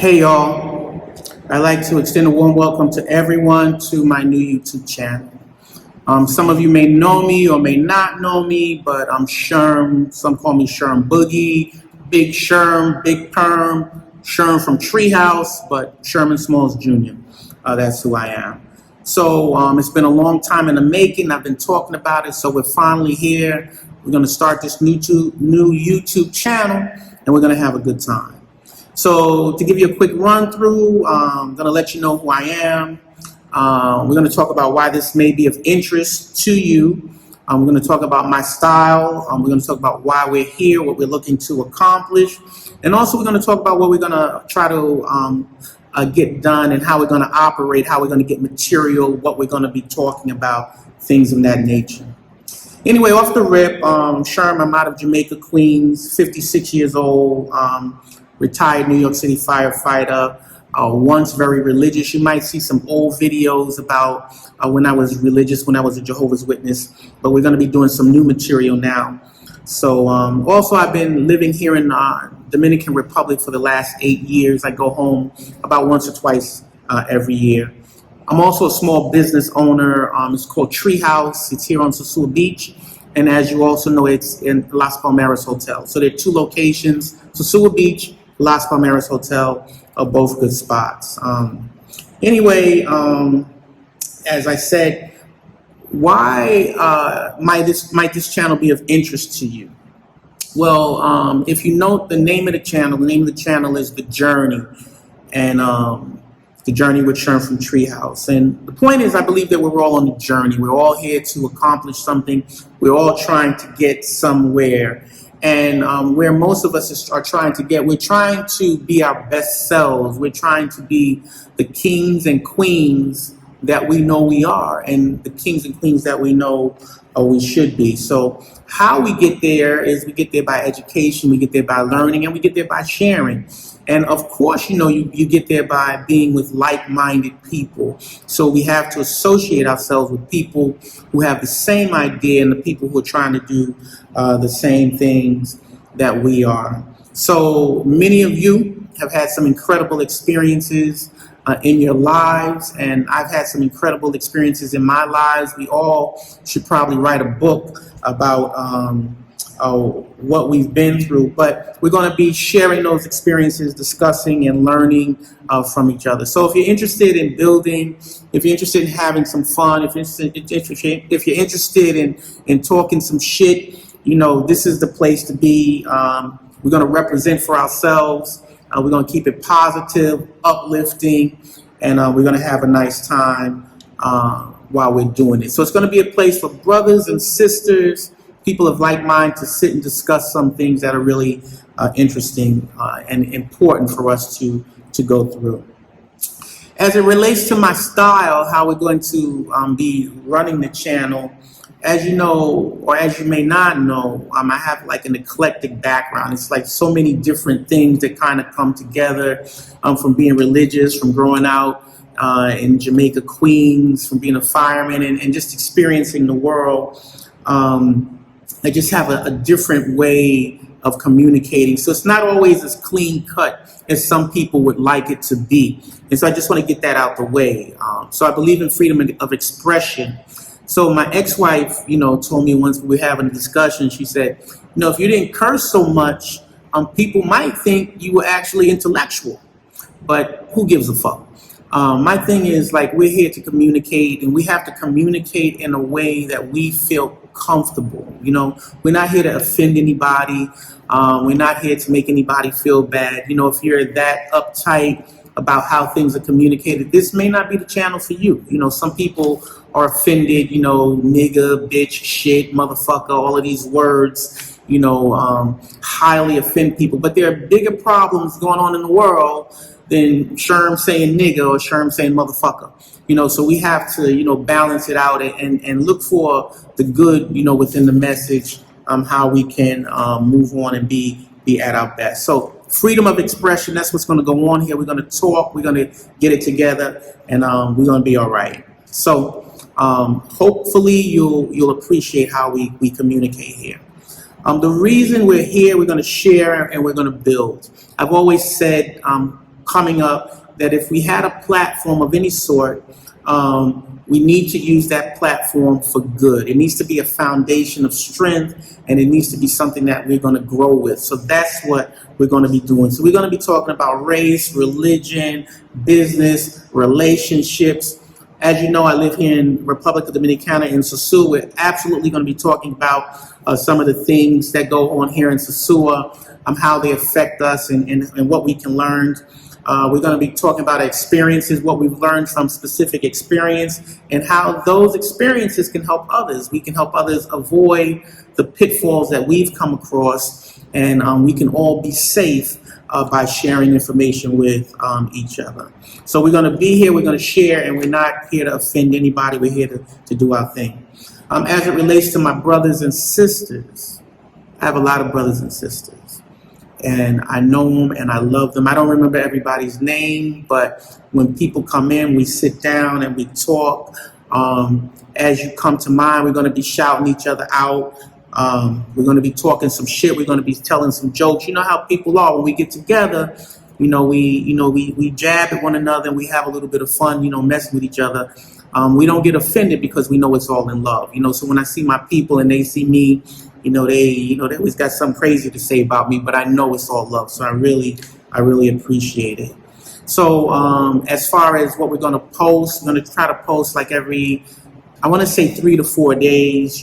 Hey y'all, I'd like to extend a warm welcome to everyone to my new YouTube channel. Some of you may know me or may not know me, but I'm Sherm. Some call me Sherm Boogie, Big Sherm, Big Perm, Sherm from Treehouse, but Sherman Smalls Jr. That's who I am. So it's been a long time in the making. I've been talking about it, so we're finally here. We're going to start this new YouTube channel, and we're going to have a good time. So to give you a quick run through, I'm going to let you know who I am. We're going to talk about why this may be of interest to you. We're going to talk about my style. We're going to talk about why we're here, what we're looking to accomplish. And also we're going to talk about what we're going to try to get done and how we're going to operate, how we're going to get material, what we're going to be talking about, things of that nature. Anyway, off the rip, Sherm, I'm out of Jamaica, Queens, 56 years old. Retired New York City firefighter, once very religious. You might see some old videos about when I was religious, when I was a Jehovah's Witness, but we're going to be doing some new material now. So also I've been living here in Dominican Republic for the last 8 years. I go home about once or twice every year. I'm also a small business owner. It's called Treehouse. It's here on Sosua Beach. And as you also know, it's in Las Palmeras Hotel. So there are two locations, Sosua Beach, Las Palmeras Hotel, are both good spots. Anyway, as I said, why might this channel be of interest to you? Well, if you note the name of the channel is The Journey, and The Journey with Sherm from Treehouse. And the point is, I believe that we're all on the journey. We're all here to accomplish something. We're all trying to get somewhere. And where most of us are trying to get, we're trying to be our best selves. We're trying to be the kings and queens that we know we are, and the kings and queens that we know we should be. So how we get there is we get there by education, we get there by learning, and we get there by sharing. And of course, you know, you get there by being with like-minded people. So we have to associate ourselves with people who have the same idea and the people who are trying to do the same things that we are. So many of you have had some incredible experiences in your lives, and I've had some incredible experiences in my lives. We all should probably write a book about what we've been through, but we're going to be sharing those experiences, discussing and learning from each other. So if you're interested in building, if you're interested in having some fun, if you're interested in talking some shit, you know, this is the place to be. We're going to represent for ourselves. We're going to keep it positive, uplifting, and we're going to have a nice time while we're doing it. So it's going to be a place for brothers and sisters, people of like mind, to sit and discuss some things that are really interesting and important for us to go through. As it relates to my style, how we're going to be running the channel, as you know, or as you may not know, I have like an eclectic background. It's like so many different things that kind of come together from being religious, from growing out in Jamaica, Queens, from being a fireman, and just experiencing the world. I just have a different way of communicating. So it's not always as clean cut as some people would like it to be. And so I just want to get that out the way. So I believe in freedom of expression. So my ex-wife, you know, told me once we were having a discussion, she said, you know, if you didn't curse so much, people might think you were actually intellectual, but who gives a fuck? My thing is, like, we're here to communicate, and we have to communicate in a way that we feel comfortable. You know, we're not here to offend anybody. We're not here to make anybody feel bad. You know, if you're that uptight about how things are communicated, this may not be the channel for you. You know, some people are offended, you know, nigga, bitch, shit, motherfucker, all of these words, you know, highly offend people. But there are bigger problems going on in the world than Sherm saying nigga or Sherm saying motherfucker. You know, so we have to, you know, balance it out and look for the good, you know, within the message, how we can move on and be at our best. So freedom of expression, that's what's going to go on here. We're going to talk, we're going to get it together, and we're going to be all right. So hopefully you'll appreciate how we communicate here. The reason we're here, we're going to share and we're going to build. I've always said coming up that if we had a platform of any sort, we need to use that platform for good. It needs to be a foundation of strength, and it needs to be something that we're going to grow with. So that's what we're going to be doing. So we're going to be talking about race, religion, business, relationships. As you know, I live here in Republic of Dominicana in Sosua. We're absolutely going to be talking about some of the things that go on here in Sosua, how they affect us and what we can learn. We're going to be talking about experiences, what we've learned from specific experience, and how those experiences can help others. We can help others avoid the pitfalls that we've come across, and we can all be safe by sharing information with each other. So we're going to be here, we're going to share, and we're not here to offend anybody. We're here to do our thing. As it relates to my brothers and sisters, I have a lot of brothers and sisters. And I know them and I love them. I don't remember everybody's name, but when people come in, we sit down and we talk. As you come to mind, we're going to be shouting each other out. We're going to be talking some shit. We're going to be telling some jokes. You know how people are when we get together. We jab at one another and we have a little bit of fun. Messing with each other. We don't get offended because we know it's all in love. So when I see my people and they see me, they always got something crazy to say about me, but I know it's all love. So I really appreciate it. So as far as what we're going to post, we're going to try to post like every, I want to say 3 to 4 days,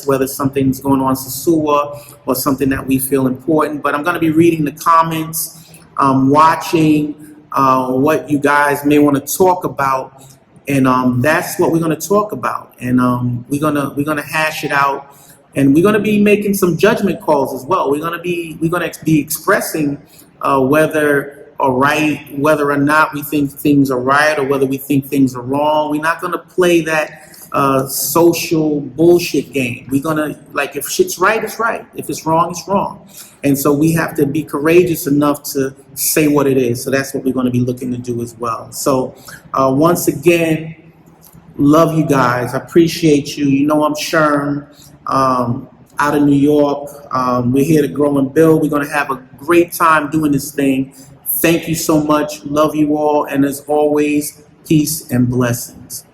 whether something's going on in Sosua or something that we feel important. But I'm going to be reading the comments, watching what you guys may want to talk about. And that's what we're going to talk about. And we're gonna hash it out. And we're going to be making some judgment calls as well. We're going to be expressing whether or not we think things are right or whether we think things are wrong. We're not going to play that social bullshit game. We're going to, like, if shit's right, it's right. If it's wrong, it's wrong. And so we have to be courageous enough to say what it is. So that's what we're going to be looking to do as well. So once again, love you guys. I appreciate you. I'm Sherm. Out of New York. We're here to grow and build. We're going to have a great time doing this thing. Thank you so much. Love you all. And as always, peace and blessings.